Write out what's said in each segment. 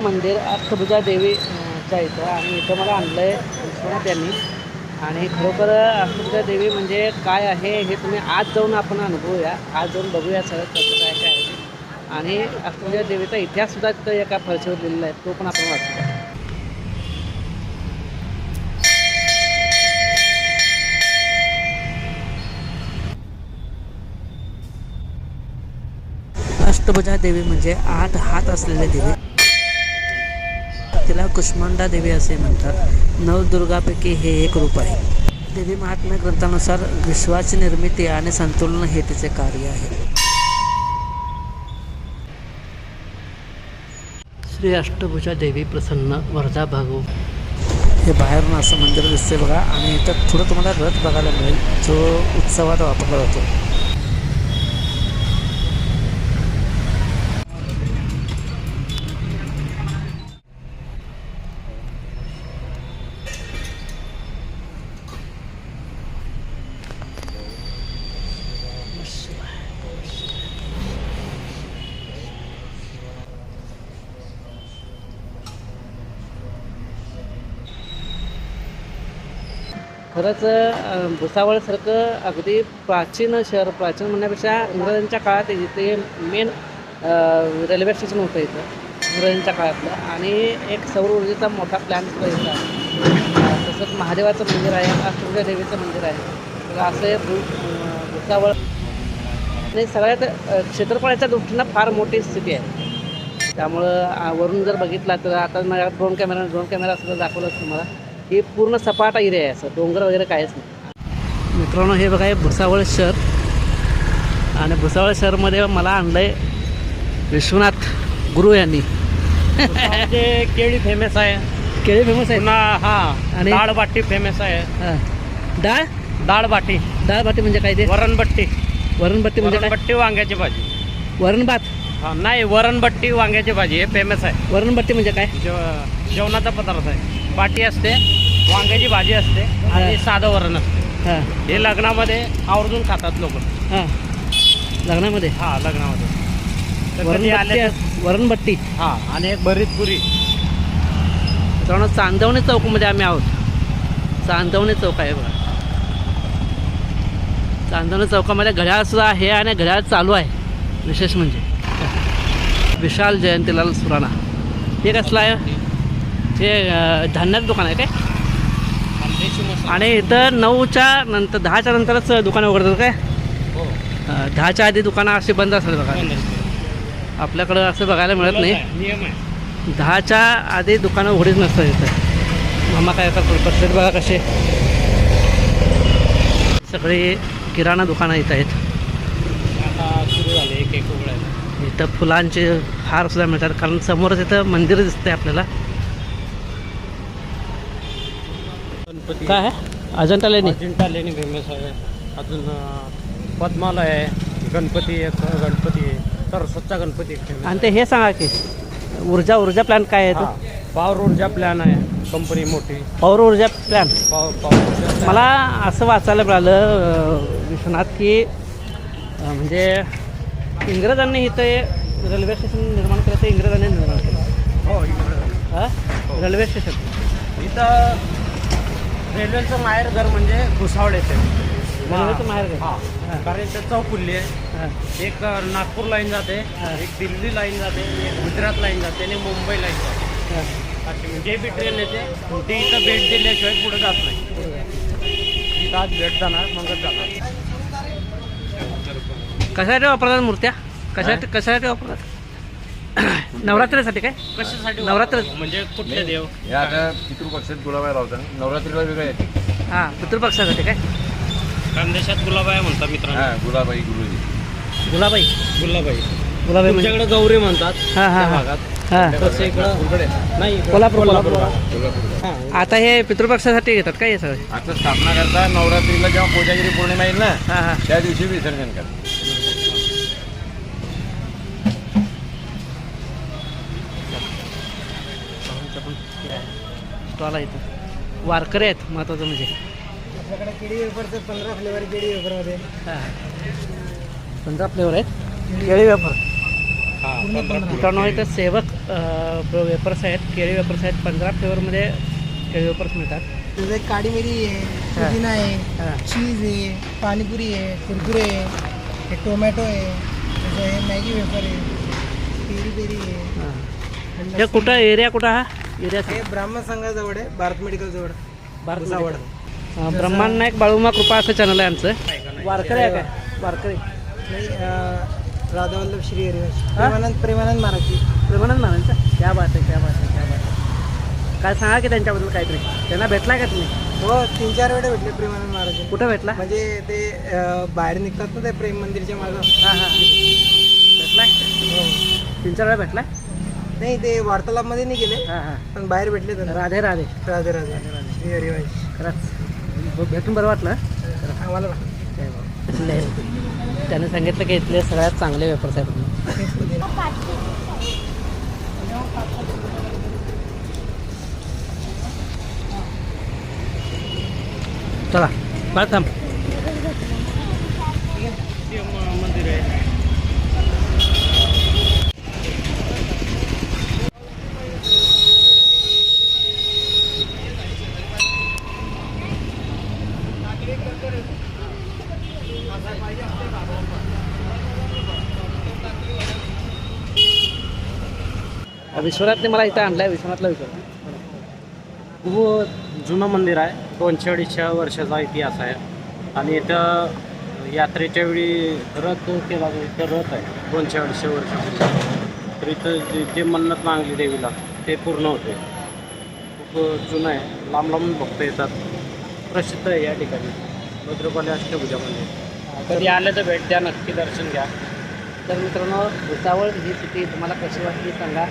मंदिर अष्टभुजा देवीच्या इथं आणि इथं मला आणलं आहे विश्वनाथ यांनी. आणि खरोखर अष्टभुजा देवी म्हणजे काय आहे हे तुम्ही आज जाऊन आपण अनुभवूया, आज जाऊन बघूया सगळं कसं काय काय आहे. आणि अष्टभुजा देवीचा इतिहाससुद्धा तिथं एका फरशीवर लिहिलेला आहे, तो पण आपण वाचूया. अष्टभुजा देवी म्हणजे 8 हात असलेले देवी. तिला कुष्मांडा देवी असे म्हणतात. नवदुर्गापैकी हे एक रूप आहे. देवी महात्म्य ग्रंथानुसार विश्वाची निर्मिती आणि संतुलन हे तिचे कार्य आहे. श्री अष्टभुजा देवी प्रसन्न वरदा भागो. हे बाहेरून असं मंदिर दिसते बघा. आणि इथं थोडं तुम्हाला रथ बघायला मिळेल जो उत्सवात वापरला जातो. खरंच भुसावळसारखं अगदी प्राचीन शहर, प्राचीन म्हणण्यापेक्षा इंग्रजांच्या काळात इथे मेन रेल्वे स्टेशन होतं इथं इंग्रजांच्या काळातलं. आणि एक सौर ऊर्जेचा मोठा प्लॅन सुद्धा इथं आहे. तसंच महादेवाचं मंदिर आहे, अष्टभुजा देवीचं मंदिर आहे. तर असं भुसावळ आणि सगळ्यात क्षेत्रफळाच्या दृष्टीनं फार मोठी स्थिती आहे. त्यामुळं वरून जर बघितला तर आता माझ्या ड्रोन कॅमेरा सुद्धा दाखवलंच तुम्हाला. ही पूर्ण सपाट एरिया आहे, असं डोंगर वगैरे काहीच नाही. मित्रांनो हे बघा, हे भुसावळ शहर. आणि भुसावळ शहरमध्ये मला आणलं आहे विश्वनाथ गुरु यांनी. केळी फेमस आहे. केळी फेमस आहे पुन्हा आणि डाळबाटी फेमस आहे. डाळबाटी म्हणजे काय ते? वरणबट्टी. वरणबट्टी म्हणजे काय? वरणबट्टी वांग्याची भाजी. वरणभात नाही, वरणबट्टी वांग्याची भाजी हे फेमस आहे. वरणबट्टी म्हणजे काय? जेवणाचा पदार्थ आहे. बाटी असते, वांग्याची भाजी असते आणि साधं वरण असते. हां, हे लग्नामध्ये आवर्जून खातात लोक. हां, लग्नामध्ये. लग्नामध्ये तर कधी आले तर- वरणबट्टी. आणि एक भरीत पुरी. मित्रांनो चांदवणे चौकमध्ये आम्ही आहोत. चांदवणे चौक आहे बघा. चांदवणे चौकामध्ये घड्याळसुद्धा आहे आणि घड्याळ चालू आहे. विशेष म्हणजे विशाल जयंतीलाल सुराणा. हे कसलं आहे? हे धान्याचं दुकान आहे काय? आणि इथं 10च्या नंतरच दुकानं उघडतात काय? 10च्या आधी दुकानं अशी बंद असतात बघा. आपल्याकडं असं बघायला मिळत नाही. नियम आहे. 10च्या आधी दुकानं उघडीच नसतात इथं. मामा काय आता पद्धत बघा कसे सगळे किराणा दुकानं इथं आहेत. आता सुरू झाले एक एक उघडायला. इथं फुलांचे हारसुद्धा मिळतात, कारण समोरच इथं मंदिर दिसतंय आपल्याला. गणपती काय आहे? अजंठा लेणी. फेमस आहे. अजून पद्मालय आहे. गणपती आहे. सरस्वतचा गणपती फेमस. आणि ते हे सांगा की ऊर्जा प्लॅन काय आहे? तो पॉवर ऊर्जा प्लॅन आहे. कंपनी मोठी पॉवर ऊर्जा प्लॅन. पॉवर ऊर्जा plan. मला असं वाचायला मिळालं विश्वनाथ की म्हणजे इंग्रजांनी इथं रेल्वे स्टेशन निर्माण केलं. ते इंग्रजांनी निर्माण केलं. हो, इकडं रेल्वे स्टेशन. इथं रेल्वेचं माहेर घर म्हणजे भुसावळ येते. रेल्वेचं माहेर घर. कारण इथं चौकुल्ली आहे. एक नागपूर लाईन जाते, एक दिल्ली लाईन जाते, एक गुजरात लाईन जाते आणि मुंबई लाईन जाते. अशी जे बी ट्रेन येते ती इथं भेट दिल्याशिवाय पुढे जात नाही. इथं आज भेट जाणार, मगच जाणार. कशासाठी वापरतात मूर्त्या? कशासाठी वापरतात? नवरात्रीसाठी काय? कशासाठी नवरात्र म्हणजे कुठले देव? या आता पितृपक्षात गुलाबाई लावतात. नवरात्रीला वेगळं येते. हां, पितृपक्षासाठी काय? खानदेशात गुलाबाई म्हणतात मित्रांनो. गुलाबाई गुरुजी. गुलाबाई. गुलाबाई म्हणजे तुमच्याकडे गौरी म्हणतात. हां, हां, त्या हां. भागात हां. तसं इकडं नाही. कोल्हापूर. कोल्हापूर. आता हे पितृपक्षासाठी घेतात काय हे सगळे? आता स्थापना करता नवरात्रीला जेव्हा कोजागिरी पौर्णिमा येईल ना, हां, हां. त्या दिवशी विसर्जन करतात. स्टॉल इथं वारकरी आहेत महत्त्वाचं म्हणजे. आपल्याकडे केळी वेफरचं 15 फ्लेवर केळी वेफरमध्ये. हां, 15 फ्लेवर आहेत केळी वेफर. मित्रांनो इथं सेवक वेपर्स आहेत, केळी वेपर्स आहेत. 15 फ्लेवरमध्ये केळी वेपर्स मिळतात. जैसे काली मिरी है, पुदीना है, चीज़ है, पानीपुरी है, कुरकुरे है, एक टोमॅटो है, जैसे है मैगी वेफर है, पेरी पेरी है. हे कुठं एरिया कुठं हा एरिया हे ब्राह्मण संघाजवळ आहे, भारत मेडिकल जवळ. भारत भुसावळ. ब्रह्मांड नाईक बाळूमा कृपा असं चॅनल आहे आमचं. वारकरी आहे काय? वारकरी नाही, राधावल्लभ श्री हरिवंश, प्रेमानंद महाराज. प्रेमानंद महाराजांचं क्या बात आहे, क्या बात आहे, क्या बात आहे. काय सांगा की त्यांच्याबद्दल काहीतरी. त्यांना भेटलाय का तुम्ही? हो, 3-4 वेळा भेटले प्रेमानंद महाराज. कुठं भेटला? म्हणजे ते बाहेर निघतात ना ते प्रेम मंदिरच्या मागं. हां हां भेटलाय. हो. 3-4 वेळा भेटलाय. नाही, ते वार्तालापमध्ये नाही गेले, हां हां पण बाहेर भेटले त्यांना. राधे राधे. राधे राधे श्री हरिवंश. खरंच भेटून बरं वाटलं. आम्हाला त्याने सांगितलं की इथले सगळ्यात चांगले वेपर्स आहेत. चला बाळ थांब. मंदिर आहे. विश्वनाथने मला इथं आणलाय. विश्वनाथला विचार. खूप जुनं मंदिर आहे. 250 वर्षाचा इतिहास आहे. आणि इथं यात्रेच्या वेळी रथ केला जातो. इथं रथ आहे 250 वर्षापूर्वी. तर इथं जे मन्नत मागली देवीला ते पूर्ण होते. खूप जुनं आहे. लांब लांबून भक्त येतात. प्रसिद्ध आहे या ठिकाणी भद्रकाली अष्टभुजा मंदिर. कधी आलं तर भेट द्या, नक्की दर्शन घ्या. तर मित्रांनो, भुसावळ ही सिटी तुम्हाला कशी वाटली सांगा.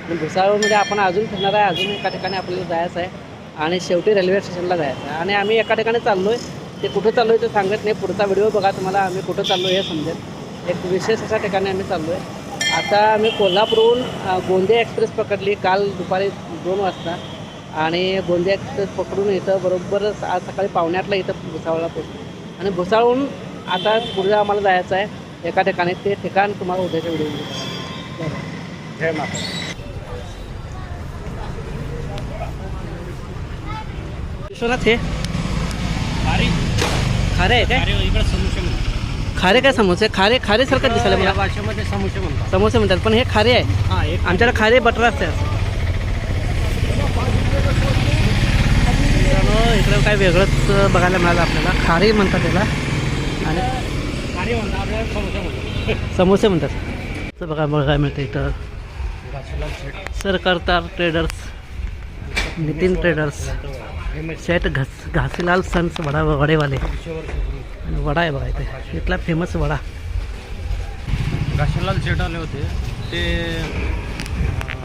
आणि भुसावळमध्ये आपण अजून फिरणार आहे. अजून एका ठिकाणी आपल्याला जायचं आहे आणि शेवटी रेल्वे स्टेशनला जायचं आहे. आणि आम्ही एका ठिकाणी चाललो आहे. ते कुठं चाललो आहे ते सांगत नाही. पुढचा व्हिडिओ बघा, तुम्हाला आम्ही कुठं चाललो हे समजेल. एक विशेष अशा ठिकाणी आम्ही चाललो आहे. आता आम्ही कोल्हापूरहून गोंदिया एक्सप्रेस पकडली काल दुपारी 2 वाजता. आणि गोंदिया एक्सप्रेस पकडून इथं बरोबर आज सकाळी 7:45ला इथं भुसावळला पोहोचलो. आणि भुसावळहून आता पुढे आम्हाला जायचं आहे एका ठिकाणी. ते ठिकाण तुम्हाला उद्याच्या व्हिडिओ. जय माता. विश्वनाथ हे खारे आहे काय? इकडे समोसे म्हणतात. खारे काय समोसे? खारे खारेसारखं दिसायला या मला. भाषेमध्ये समोसे म्हणतात. समोसे म्हणतात पण हे खारे आहे. हां, एक आमच्याकडे खारे बटर असते. इकडं काय वेगळंच बघायला मिळालं आपल्याला. खारे म्हणतात त्याला आणि खारी म्हणतात. आपल्याला समोसे म्हणतात. समोसे म्हणतात. तर बघा बघायला मिळतं इथं. सरकारतार ट्रेडर्स, नितीन ट्रेडर्स, शेठ घासीलाल सन्स वडेवाले. आणि वडा आहे बघा इथे. इथला फेमस वडा. घाशीलाल शेठ आले होते ते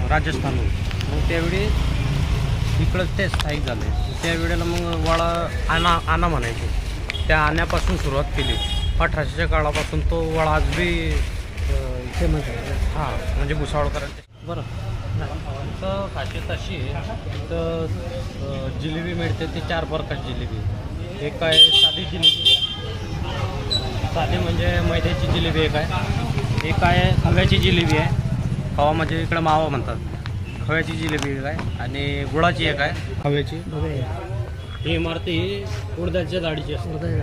राजस्थानहून. मग त्यावेळी इकडंच ते स्थायिक झाले. त्यावेळेला मग वडा आणा म्हणायचे. त्या आण्यापासून सुरुवात केली. 1800च्या काळापासून तो वडा आज बी फेमस आहे. हां, म्हणजे भुसावळकरांचे. बरं. तर खासियत अशी आहे तर जिलेबी मिळते. ते 4 प्रकारची जिलेबी. एक आहे साधी जिलेबी. साधी म्हणजे मैद्याची जिलेबी एक आहे. एक आहे खव्याची जिलेबी आहे. खवा म्हणजे इकडं मावा म्हणतात. खव्याची जिलेबी एक आहे. आणि गुळाची एक आहे खव्याची. ही इमारती उडदाच्या डाळीची असते.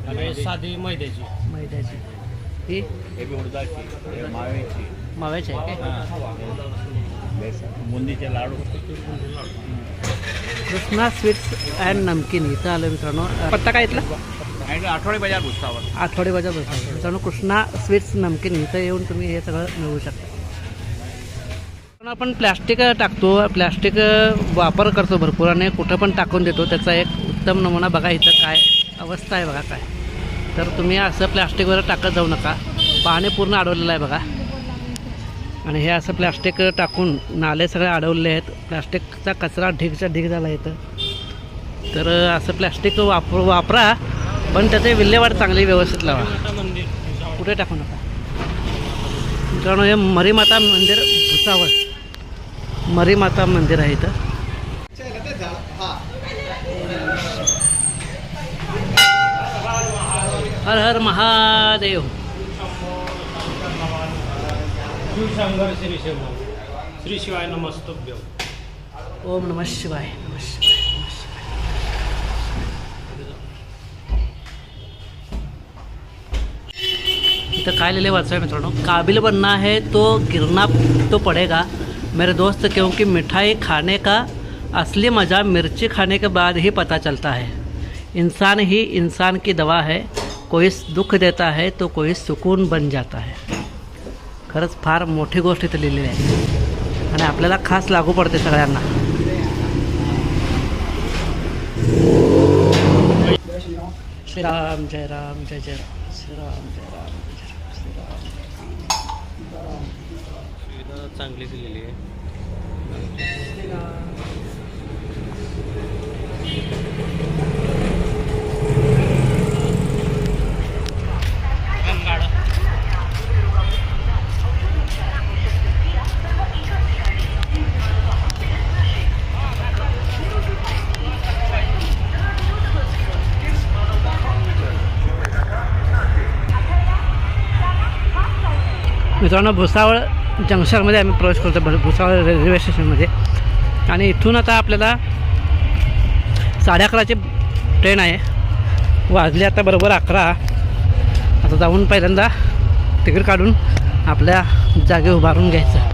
आणि साधी मैद्याची. ही उडदाची माव्याची माव्याची आहे काय? बुंदीचे लाडू. कृष्णा स्वीट्स अँड नमकीन इथं आलं मित्रांनो. पत्ता काय इथला? आठवडे बाजार भुसावळ. आठवडे बाजार बसतो मित्रांनो. कृष्णा स्वीट्स नमकीन इथं येऊन तुम्ही हे सगळं मिळवू शकता. पण आपण प्लॅस्टिक टाकतो. प्लॅस्टिक वापर करतो भरपूर आणि कुठं पण टाकून देतो. त्याचा एक उत्तम नमुना बघा इथं काय अवस्था आहे बघा काय. तर तुम्ही असं प्लॅस्टिकवर टाकत जाऊ नका. पाणी पूर्ण अडवलेलं आहे बघा. आणि हे असं प्लॅस्टिक टाकून नाले सगळे अडवलेले आहेत. प्लॅस्टिकचा कचरा ढीगचा ढीग झाला इथं. तर असं प्लॅस्टिक वापरा पण त्याचे विल्हेवाट चांगली व्यवस्थित लावा. कुठे टाकू नका मित्रांनो. हे मरीमाता मंदिर भुसावळ. मरीमाता मंदिर आहे इथं. हर हर महादेव. शिवशंकर श्री शिवाय नमस्तुभ्यम. ओम नमः शिवाय नमः शिवाय नमः शिवाय. इथं काय लिहिले वाचूया मित्रांनो, काबिल बनना है तो गिरना तो पड़ेगा मेरे दोस्त, क्योंकि मिठाई खाने का असली मज़ा मिर्ची खाने के बाद ही पता चलता है. इंसान ही इंसान की दवा है, कोई दुःख देता है तो कोई सुकून बन जाता है. खरंच फार मोठी गोष्ट इथं लिहिलेली आहे आणि आपल्याला खास लागू पडते सगळ्यांना. श्रीराम जय राम जय जय राम श्रीराम जय राम जय राम श्रीराम. सुविधा चांगली दिलेली आहे. मित्रांनो, भुसावळ जंक्शनमध्ये आम्ही प्रवेश करतो, भुसावळ रेल्वे स्टेशनमध्ये. आणि इथून आता आपल्याला 11:30ची ट्रेन आहे. वाजले आता बरोबर 11. आता जाऊन पहिल्यांदा तिकीट काढून आपल्या जागे उभारून घ्यायचं.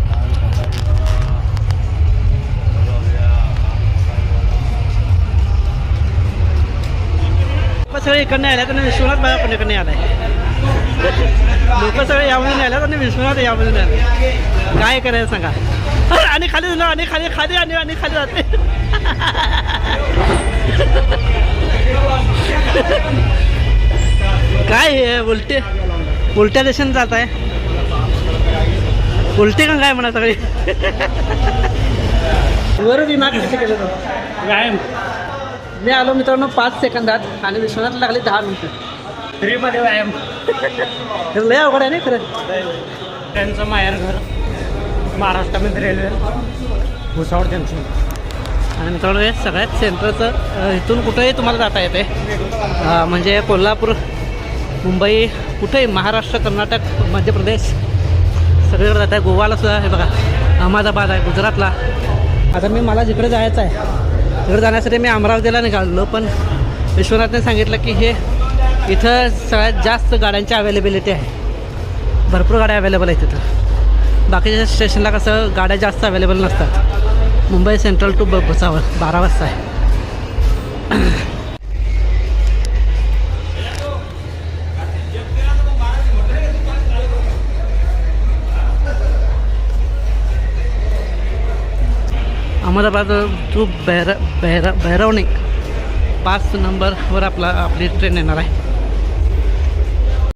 सगळे इकडनं आल्या तर विश्वनाथ बाबा पण इकडनं आलाय. लोक सगळे यामधून आल्यात आणि विश्वनाथ यामधून आले. काय करायचं सांगा. आणि खाली झालं आणि खाली खाली आणि खाली जाते. काय हे उलट्या देशाने जात आहे. उलटे का काय म्हणा सगळे. वर विमा कसं केलं तो व्यायाम. मी आलो मित्रांनो 5 सेकंदात आणि विश्वनाथला लागले 10 मिनिटं. फ्रीमध्ये व्यायाम. लय अवघड आहे ना खरं. त्यांचं माहेरघर महाराष्ट्रामध्ये रेल्वे भुसावळ जंक्शन. आणि मित्रांनो हे सगळ्यात सेंटरचं. इथून कुठंही तुम्हाला जाता येते. म्हणजे कोल्हापूर, मुंबई, कुठेही महाराष्ट्र, कर्नाटक, मध्य प्रदेश सगळीकडे जात आहे. गोवाला सुद्धा हे बघा, अहमदाबाद आहे गुजरातला. आता मला जिकडे जायचं आहे तिकडे जाण्यासाठी मी अमरावतीला निघालो, पण विश्वनाथने सांगितलं की हे इथं सगळ्यात जास्त गाड्यांची अवेलेबिलिटी आहे. भरपूर गाड्या अवेलेबल आहेत तिथं. बाकीच्या स्टेशनला कसं गाड्या जास्त अवेलेबल नसतात. मुंबई सेंट्रल टू भुसावळ 12 वाजता आहे. अहमदाबाद टू बहिरवणी 5 नंबरवर आपली ट्रेन येणार आहे.